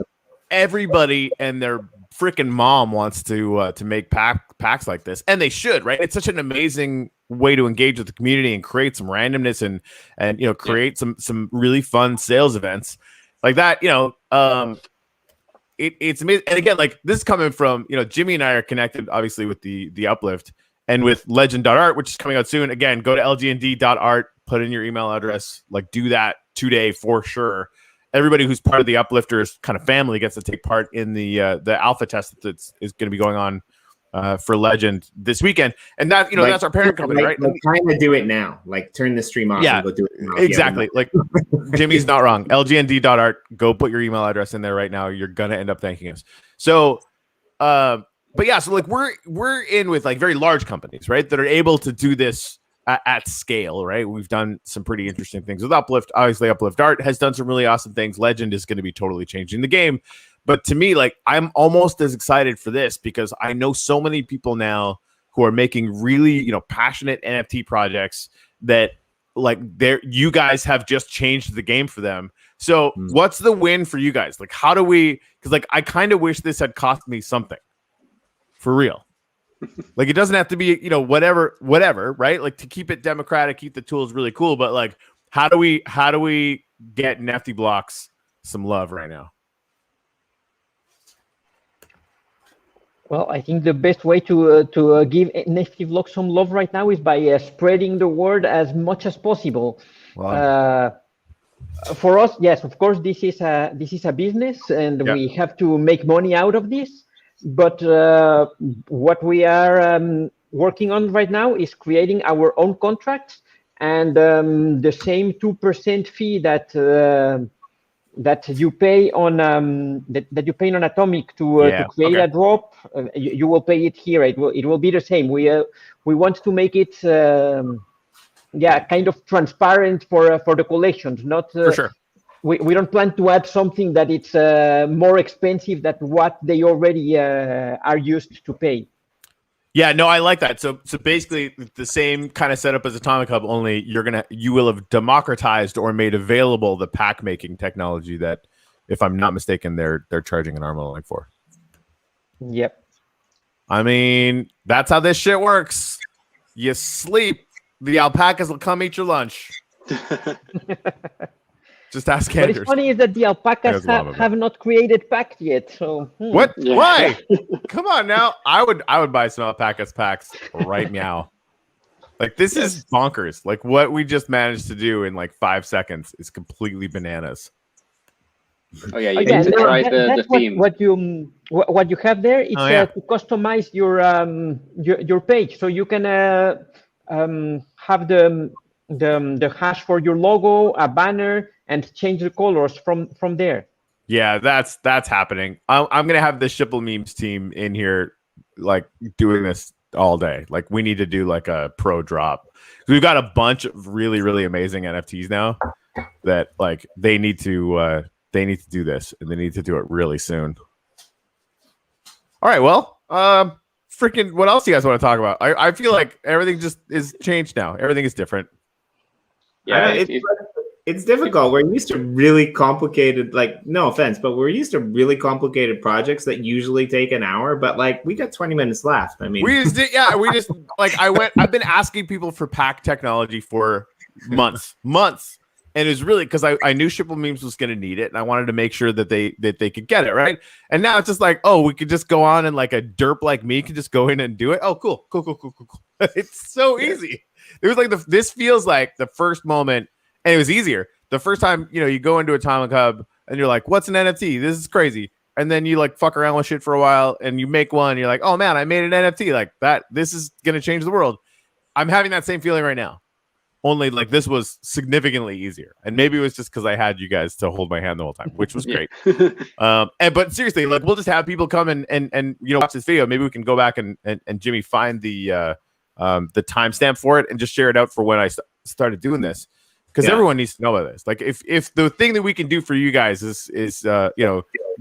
everybody and their freaking mom wants to make packs like this, and they should, right? It's such an amazing way to engage with the community and create some randomness and create some really fun sales events like that. It's amazing. And again, like this is coming from Jimmy and I are connected obviously with the Uplift and with legend.art, which is coming out soon. Again, go to lgnd.art, put in your email address, like do that today for sure. Everybody who's part of the Uplifters kind of family gets to take part in the alpha test that is going to be going on for Legend this weekend, and that that's our parent company, right? Like trying to do it now, like turn the stream off and go do it now. Exactly. Like Jimmy's not wrong. lgnd.art, go put your email address in there right now. You're gonna end up thanking us. So, but yeah, so like we're in with like very large companies, right, that are able to do this at scale, right? We've done some pretty interesting things with Uplift. Obviously, Uplift Art has done some really awesome things. Legend is going to be totally changing the game. But to me, like, I'm almost as excited for this because I know so many people now who are making really, passionate NFT projects that like you guys have just changed the game for them. So what's the win for you guys? Like, how do we, because like, I kind of wish this had cost me something for real. Like, it doesn't have to be, whatever, right? Like, to keep it democratic, keep the tools really cool. But like, how do we get Nefty Blocks some love right now? Well, I think the best way to give Nefty Blocks some love right now is by spreading the word as much as possible. Wow. For us, yes, of course, this is a business, and we have to make money out of this. But what we are working on right now is creating our own contracts, and the same 2% fee that you pay on that you pay on Atomic to create a drop, you will pay it here. It will be the same. We want to make it kind of transparent for the collections, not for sure. We don't plan to add something that it's more expensive than what they already are used to pay. Yeah, no, I like that. So basically the same kind of setup as Atomic Hub, only you will have democratized or made available the pack making technology that, if I'm not mistaken, they're charging an arm and a leg for. Yep. I mean, that's how this shit works. You sleep, the alpacas will come eat your lunch. Just ask Anders. What is funny is that the alpacas have not created pact yet. So what? Yeah. Why? Come on now. I would buy some alpacas packs right now. Like, this is bonkers. Like, what we just managed to do in like 5 seconds is completely bananas. Oh yeah, you need to try the theme. What you have there is to customize your page, so you can have the hash for your logo, a banner, and change the colors from there. Yeah, that's happening. I'm gonna have the Shipple Memes team in here, like, doing this all day. Like, we need to do like a pro drop. We've got a bunch of really, really amazing NFTs now that like they need to do this, and they need to do it really soon. All right, well, freaking, what else do you guys want to talk about? I feel like everything just is changed now. Everything is different. Yeah, it's difficult. We're used to really complicated, like, no offense, but we're used to really complicated projects that usually take an hour, but like, we got 20 minutes left. I mean, we just like, I've been asking people for pack technology for months. And it was really because I knew Shipple Memes was going to need it, and I wanted to make sure that they could get it, right? And now it's just like, oh, we could just go on, and like a derp like me could just go in and do it. Oh, cool. It's so easy. It was like this feels like the first moment, and it was easier. The first time, you go into Atomic Hub, and you're like, what's an NFT? This is crazy. And then you like fuck around with shit for a while, and you make one. And you're like, oh man, I made an NFT like that. This is going to change the world. I'm having that same feeling right now. Only like this was significantly easier, and maybe it was just because I had you guys to hold my hand the whole time, which was great. But seriously, like, we'll just have people come and watch this video. Maybe we can go back and Jimmy find the timestamp for it and just share it out for when I started doing this, because everyone needs to know about this. Like, if the thing that we can do for you guys is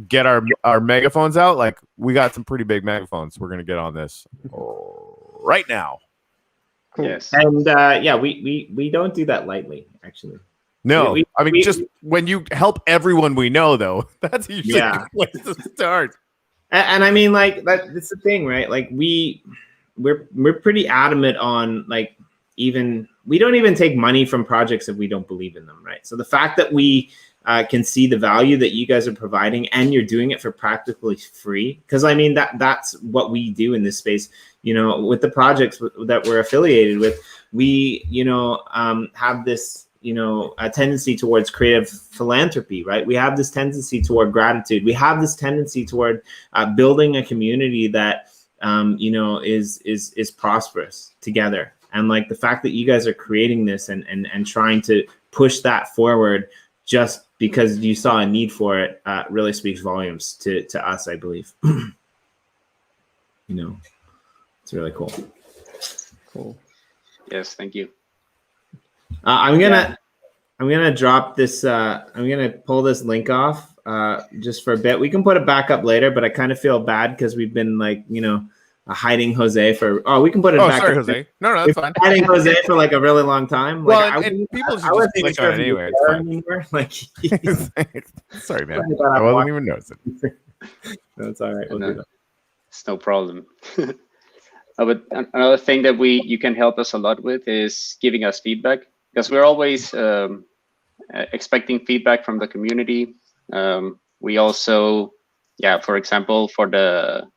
get our megaphones out, like, we got some pretty big megaphones. We're gonna get on this right now. Cool. Yes. And we don't do that lightly, actually. No, I mean, just when you help everyone we know, though, that's usually the place to start. And I mean, like that's the thing, right? Like we're pretty adamant on like we don't even take money from projects if we don't believe in them, right? So the fact that we can see the value that you guys are providing and you're doing it for practically free, because I mean that's what we do in this space. You know, with the projects that we're affiliated with, we have this a tendency towards creative philanthropy, right? We have this tendency toward gratitude. We have this tendency toward building a community that is prosperous together. And like the fact that you guys are creating this and trying to push that forward just because you saw a need for it really speaks volumes to us, I believe. It's really cool. Cool. Yes, thank you. I'm gonna drop this. I'm gonna pull this link off just for a bit. We can put it back up later, but I kind of feel bad because we've been like hiding Jose for. Oh, we can put it back. Sorry, up. Jose. No, that's fine. Hiding Jose for like a really long time. Well, like, and people should just click on it anyway. It's fine. Anymore. Like, sorry, man. I wasn't even noticing. No, it's all right. We'll do that. It's no problem. But another thing that you can help us a lot with is giving us feedback, because we're always expecting feedback from the community. We also, for example, for the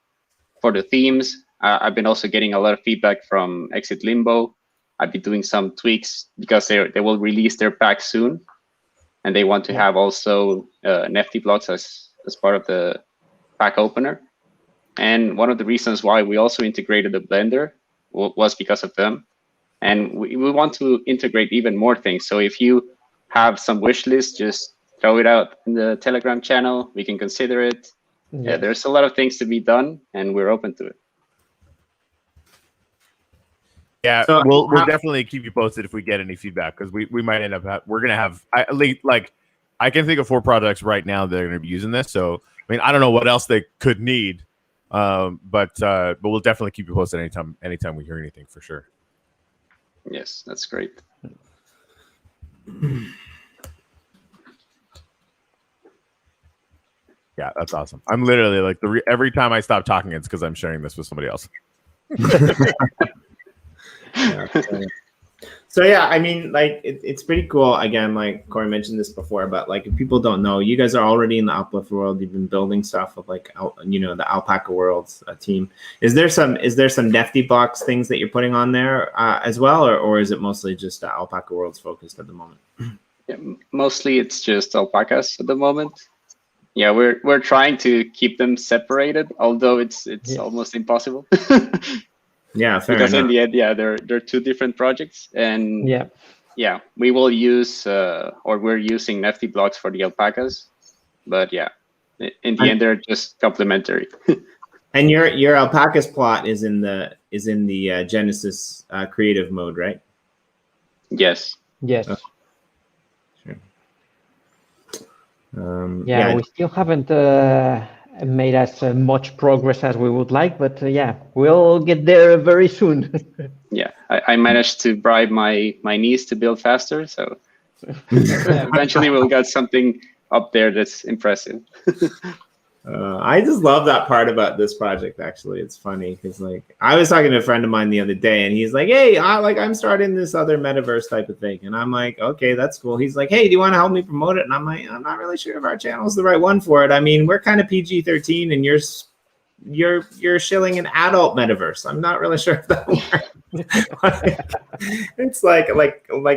themes, I've been also getting a lot of feedback from Exit Limbo. I've been doing some tweaks because they will release their pack soon, and they want to have also Nefty Blocks as part of the pack opener. And one of the reasons why we also integrated the Blender was because of them. And we want to integrate even more things. So if you have some wish list, just throw it out in the Telegram channel. We can consider it. Yeah, there's a lot of things to be done, and we're open to it. Yeah, so we'll definitely keep you posted if we get any feedback, because we might end up we're gonna have I can think of 4 projects right now that are gonna be using this. So I mean, I don't know what else they could need, but we'll definitely keep you posted anytime we hear anything, for sure. Yes, that's great. Yeah, that's awesome. I'm literally like every time I stop talking, it's because I'm sharing this with somebody else. So yeah, I mean, like it's pretty cool. Again, like Corey mentioned this before, but like if people don't know, you guys are already in the Uplift world. You've been building stuff with like the Alpaca Worlds team. Is there some Nefty Blocks things that you're putting on there as well, or is it mostly just Alpaca Worlds focused at the moment? Yeah, mostly it's just alpacas at the moment. Yeah, we're trying to keep them separated, although it's almost impossible. Yeah, fair because enough. In the end, they're 2 different projects, and we will use or we're using Nefty Blocks for the alpacas, but in the end they're just complementary. And your alpacas plot is in the Genesis creative mode, right? Yes. Yes. Oh. Sure. We still haven't made as much progress as we would like, but we'll get there very soon. I managed to bribe my niece to build faster, so eventually we'll get something up there that's impressive. I just love that part about this project. Actually, it's funny because like I was talking to a friend of mine the other day, and he's like, "Hey, I'm starting this other metaverse type of thing," and I'm like, "Okay, that's cool." He's like, "Hey, do you want to help me promote it?" And I'm like, "I'm not really sure if our channel is the right one for it. I mean, we're kind of PG-13, and you're shilling an adult metaverse. I'm not really sure if that works." It's like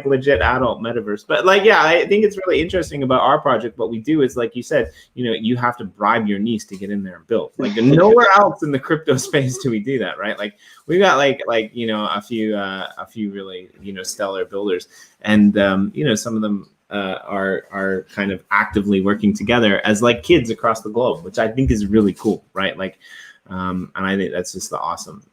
legit adult metaverse, but I think it's really interesting about our project. What we do is, like you said, you have to bribe your niece to get in there and build. Like nowhere else in the crypto space do we do that, right? Like we got like a few really stellar builders, and some of them are kind of actively working together as like kids across the globe, which I think is really cool, right? Like and I think that's just the awesome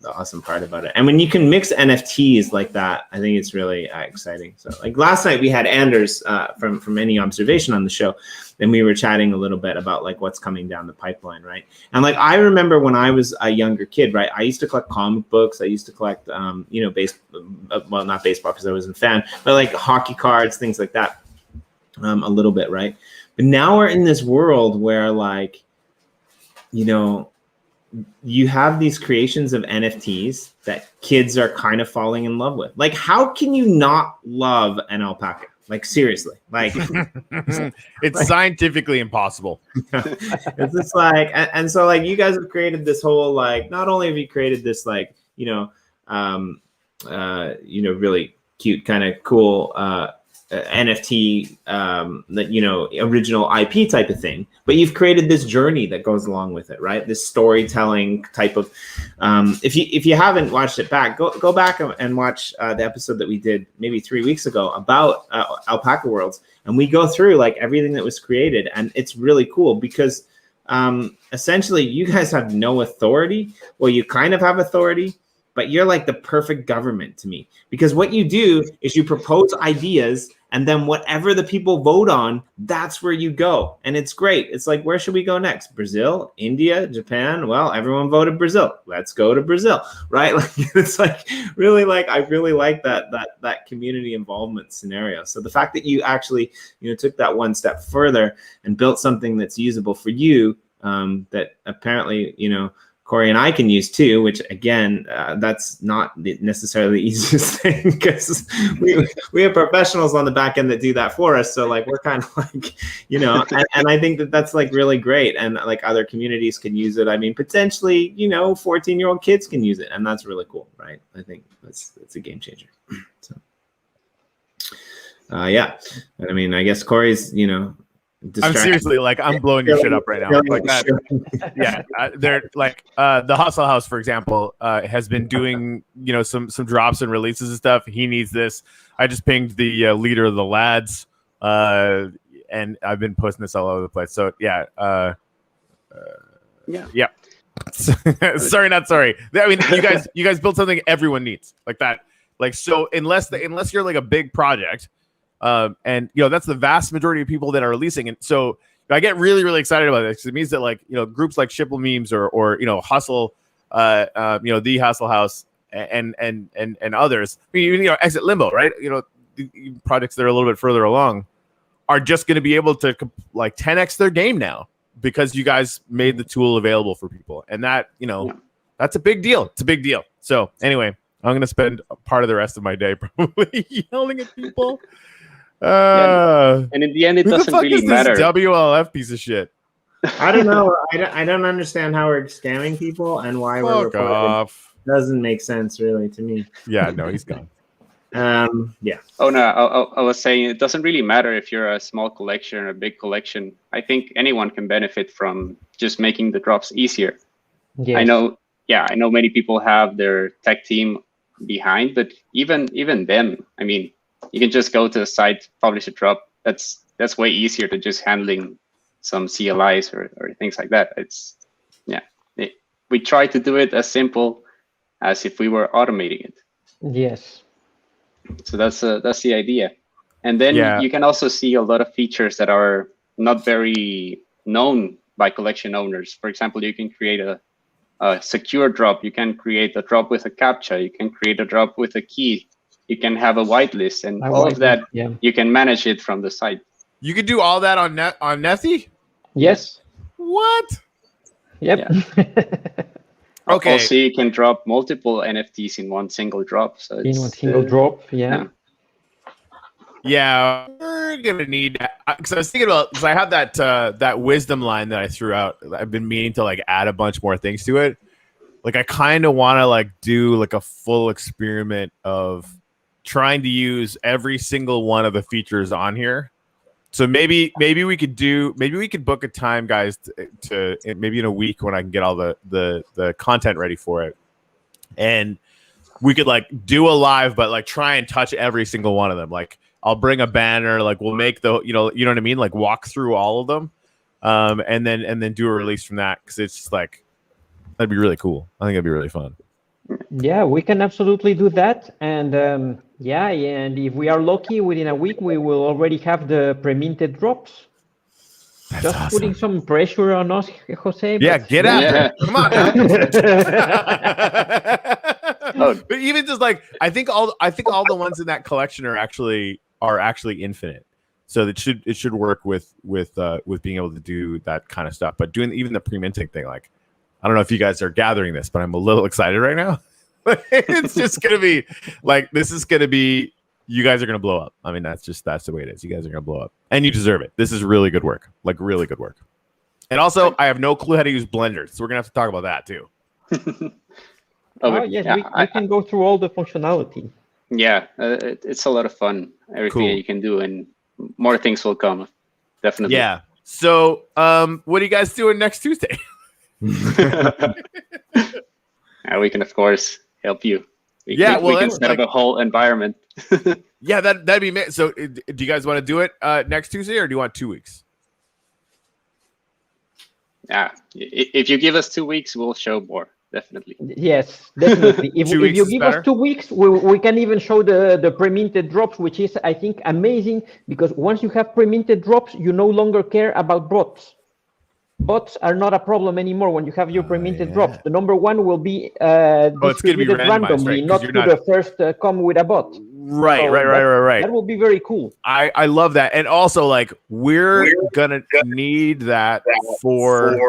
part about it. And when you can mix NFTs like that, I think it's really exciting. So like last night we had Anders from Any Observation on the show, and we were chatting a little bit about like what's coming down the pipeline, right? And like I remember when I was a younger kid, right? I used to collect comic books. I used to collect not baseball because I wasn't a fan, but like hockey cards, things like that, a little bit, right? But now we're in this world where like you have these creations of NFTs that kids are kind of falling in love with. Like, how can you not love an alpaca? Like, seriously, like it's scientifically impossible. it's just like, and so like you guys have created this whole, like, not only have you created this, like, really cute, kind of cool NFT, that, original IP type of thing, but you've created this journey that goes along with it, right? This storytelling type of, if you haven't watched it back, go back and watch the episode that we did maybe 3 weeks ago about Alpaca Worlds, and we go through like everything that was created, and it's really cool because essentially you guys have no authority. Well, you kind of have authority, but you're like the perfect government to me, because what you do is you propose ideas, and then whatever the people vote on, that's where you go. And it's great. It's like, where should we go next? Brazil, India, Japan? Well, everyone voted Brazil. Let's go to Brazil, right? Like, it's like really, like, I really like that community involvement scenario. So the fact that you actually, took that one step further and built something that's usable for you, that apparently, Corey and I can use too, which again, that's not necessarily the easiest thing, because we have professionals on the back end that do that for us. So like, we're kind of like, and I think that's like really great. And like other communities can use it. I mean, potentially, 14-year-old kids can use it, and that's really cool, right? I think that's a game changer. So, yeah. I mean, I guess Corey's, I'm seriously like, I'm blowing your shit up right now. Like that. Yeah. They're like, the Hustle House, for example, has been doing, some drops and releases and stuff. He needs this. I just pinged the leader of the lads, and I've been posting this all over the place. So yeah. Yeah. Sorry, not sorry. I mean, you guys built something everyone needs, like that. Like, so unless you're like a big project, and that's the vast majority of people that are releasing, and so I get really, really excited about this, because it means that like groups like Shipple Memes or Hustle, the Hustle House and others, I mean, even Exit Limbo, right? The projects that are a little bit further along are just going to be able to like 10x their game now, because you guys made the tool available for people, and that that's a big deal. It's a big deal. So anyway, I'm going to spend part of the rest of my day probably yelling at people. And in the end, it doesn't really matter. This WLF piece of shit. I don't know. I don't understand how we're scamming people and why we're reporting. Off. Doesn't make sense really to me. Yeah, no, he's gone. Yeah. Oh no, I was saying it doesn't really matter if you're a small collection or a big collection. I think anyone can benefit from just making the drops easier. Yes. I know many people have their tech team behind, but even them, I mean, you can just go to the site, publish a drop. That's way easier than just handling some CLIs or things like that. We try to do it as simple as if we were automating it. Yes. So that's the idea. And then you can also see a lot of features that are not very known by collection owners. For example, you can create a secure drop. You can create a drop with a captcha. You can create a drop with a key. You can have a whitelist, and all of that. Yeah. You can manage it from the site. You could do all that on Nefty? Yes. What? Yep. Yeah. Okay. Also, you can drop multiple NFTs in one single drop. So in one single drop, yeah. Yeah, we're gonna need, because I was thinking about, because I have that wisdom line that I threw out. I've been meaning to like add a bunch more things to it. Like I kind of want to like do like a full experiment of trying to use every single one of the features on here. So maybe we could book a time, guys, to maybe in a week when I can get all the content ready for it, and we could like do a live, but like try and touch every single one of them. Like I'll bring a banner, like we'll make the you know what I mean, like walk through all of them, and then do a release from that, because it's just like that'd be really cool. I think it'd be really fun. Yeah, we can absolutely do that, and and if we are lucky, within a week we will already have the pre-minted drops. That's just awesome. Putting some pressure on us, Jose. Yeah, get after it. Come on. But even just like I think all the ones in that collection are actually infinite, so it should work with being able to do that kind of stuff. But doing even the pre-minting thing, like I don't know if you guys are gathering this, but I'm a little excited right now. It's just gonna be like this is gonna be. You guys are gonna blow up. I mean, that's the way it is. You guys are gonna blow up, and you deserve it. This is really good work, like really good work. And also, I have no clue how to use Blender, so we're gonna have to talk about that too. Yes, we can go through all the functionality. Yeah, it's a lot of fun. Everything Cool. that you can do, and more things will come. Definitely. Yeah. So, what are you guys doing next Tuesday? We can, of course, help you. We can set up a whole environment. Yeah, that'd be amazing. So, do you guys want to do it next Tuesday, or do you want 2 weeks? Yeah, if you give us 2 weeks, we'll show more. Definitely. Yes, definitely. If you give better. us 2 weeks, we can even show the pre-minted drops, which is, I think, amazing, because once you have pre-minted drops, you no longer care about bots. Bots are not a problem anymore when you have your pre-minted drops. The number one will be distributed randomly, right? not to the first come with a bot. Right. That will be very cool. I love that. And also, like, we're gonna need that for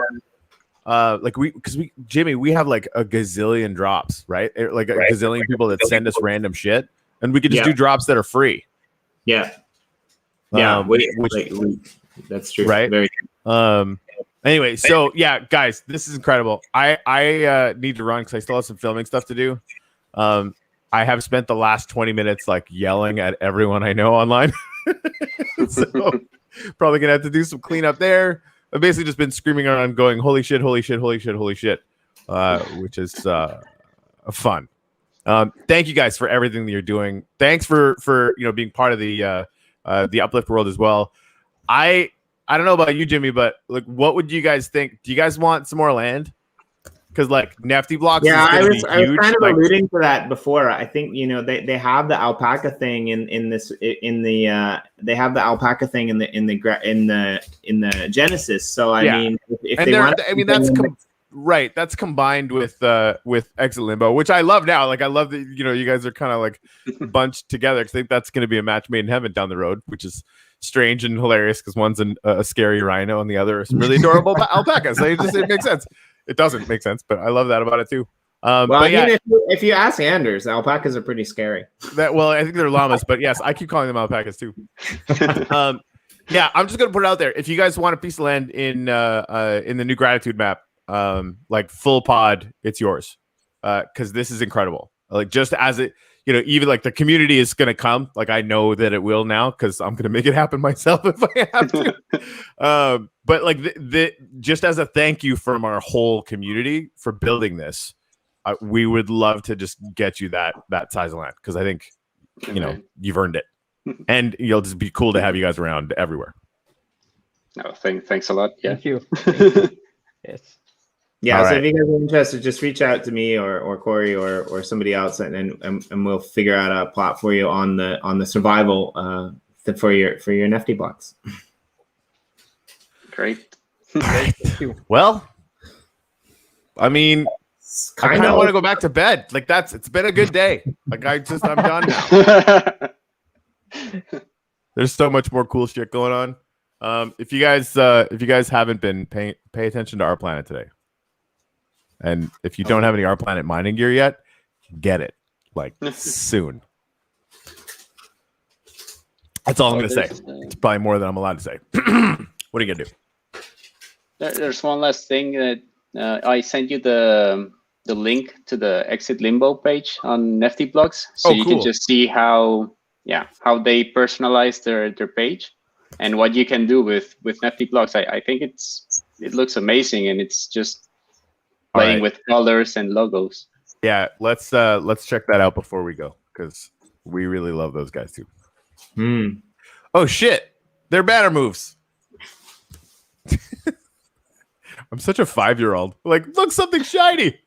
Jimmy, we have like a gazillion drops, right? Like a gazillion people that send us random shit, and we could just do drops that are free. Yeah. That's true. Right. Very true. Anyway, so yeah, guys, this is incredible. I need to run because I still have some filming stuff to do. I have spent the last 20 minutes like yelling at everyone I know online. So probably gonna have to do some cleanup there. I've basically just been screaming around going, holy shit, holy shit, holy shit, holy shit, which is fun. Thank you guys for everything that you're doing. Thanks for being part of the Uplift world as well. I don't know about you, Jimmy, but like, what would you guys think? Do you guys want some more land? Because like Nefty Blocks, I was kind of alluding to that before. I think they have the alpaca thing they have the alpaca thing in the Genesis. So I mean, if they want, I mean that's combined with Exit Limbo, which I love now. Like I love that you guys are kind of like bunched together because I think that's going to be a match made in heaven down the road, which is strange and hilarious because one's a scary rhino and the other is really adorable alpaca. So it makes sense. It doesn't make sense, but I love that about it too. If you ask Anders, alpacas are pretty scary. I think they're llamas, but yes, I keep calling them alpacas too. I'm just gonna put it out there. If you guys want a piece of land in the new gratitude map, like full pod, it's yours. Because this is incredible. Like just as it, even like the community is gonna come. Like I know that it will now because I'm gonna make it happen myself if I have to. But like just as a thank you from our whole community for building this, we would love to just get you that size of land because I think you've earned it, and it'll just be cool to have you guys around everywhere. No, thanks a lot. Yeah. Thank you. Yes. Yeah, so if you guys are interested, just reach out to me or Corey or somebody else, and we'll figure out a plot for you on the survival for your Nefty Blocks. Great. Thank you. Well, I mean, I kind of want to go back to bed. Like it's been a good day. Like I'm done now. There's so much more cool shit going on. If you guys haven't been pay attention to Our Planet today. And if you don't have any Our Planet mining gear yet, get it like soon. That's all I'm going to say. It's probably more than I'm allowed to say. What are you going to do? There's one last thing that I sent you the link to the Exit Limbo page on Nefty Blocks, so you can just see how they personalize their page and what you can do with Nefty Blocks. I think it looks amazing, and it's just playing with colors and logos. Yeah, let's check that out before we go because we really love those guys too. Oh shit, they're banner moves. I'm such a 5-year-old. Like, look, something shiny.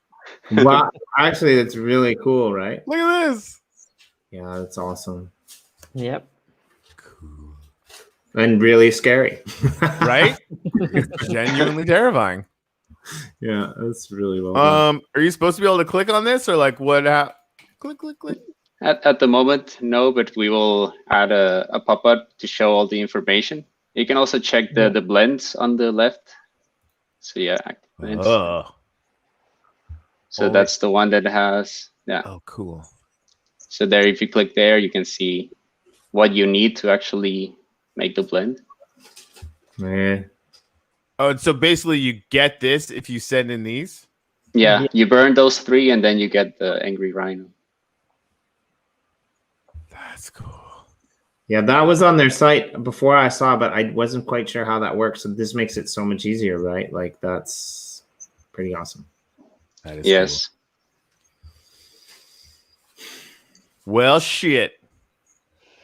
Wow, actually, that's really cool, right? Look at this. Yeah, that's awesome. Yep. Cool. And really scary. Right? It's genuinely terrifying. Yeah, that's really well done. Are you supposed to be able to click on this or like what? Click. At the moment, no, but we will add a pop-up to show all the information. You can also check the blends on the left. So yeah, So that's the one that has, yeah. Oh, cool. So there, if you click there, you can see what you need to actually make the blend. Man. Oh, so basically you get this if you send in these? Yeah, you burn those 3 and then you get the Angry Rhino. That's cool. Yeah, that was on their site before I saw, but I wasn't quite sure how that works. So this makes it so much easier, right? Like that's pretty awesome. That is Yes. cool. Well, shit.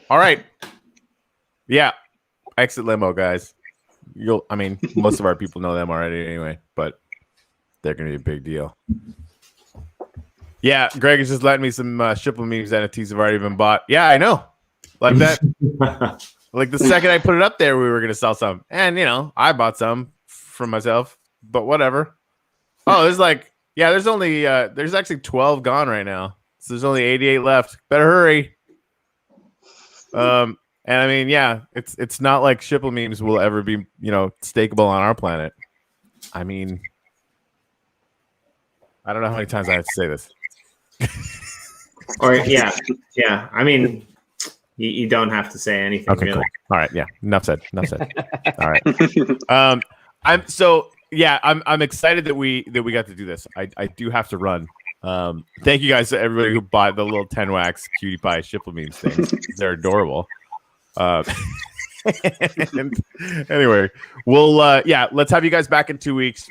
All right. Yeah. Exit limo, guys. I mean, most of our people know them already anyway, but they're going to be a big deal. Yeah, Greg is just letting me some Shipple memes NFTs have already been bought. Yeah, I know. Like that. Like the second I put it up there, we were going to sell some. And, I bought some for myself, but whatever. Oh, there's there's only, there's actually 12 gone right now. So there's only 88 left. Better hurry. And I mean, yeah, it's not like Shipple memes will ever be, stakeable on our planet. I mean, I don't know how many times I have to say this. Or yeah. I mean, you don't have to say anything. Okay, really. cool. All right, yeah. Enough said. All right. I'm excited that we got to do this. I do have to run. Thank you guys to everybody who bought the little 10 wax cutie pie Shipple memes things. They're adorable. Anyway, we'll let's have you guys back in 2 weeks.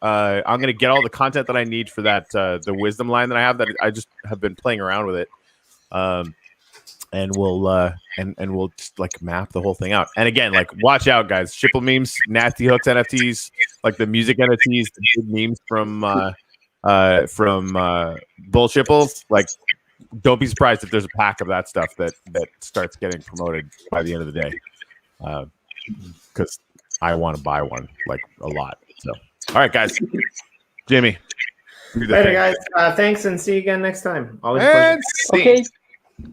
I'm gonna get all the content that I need for that the wisdom line that I have that I just have been playing around with it. And we'll just like map the whole thing out. And again, like watch out, guys. Shipple memes, Nasty Hooks NFTs, like the music NFTs, the big memes from Bull Shipples. Like, don't be surprised if there's a pack of that stuff that starts getting promoted by the end of the day. Because I want to buy one, like a lot. So, all right, guys. Jimmy. Later, guys. Thanks, and see you again next time. Always a pleasure. And Okay.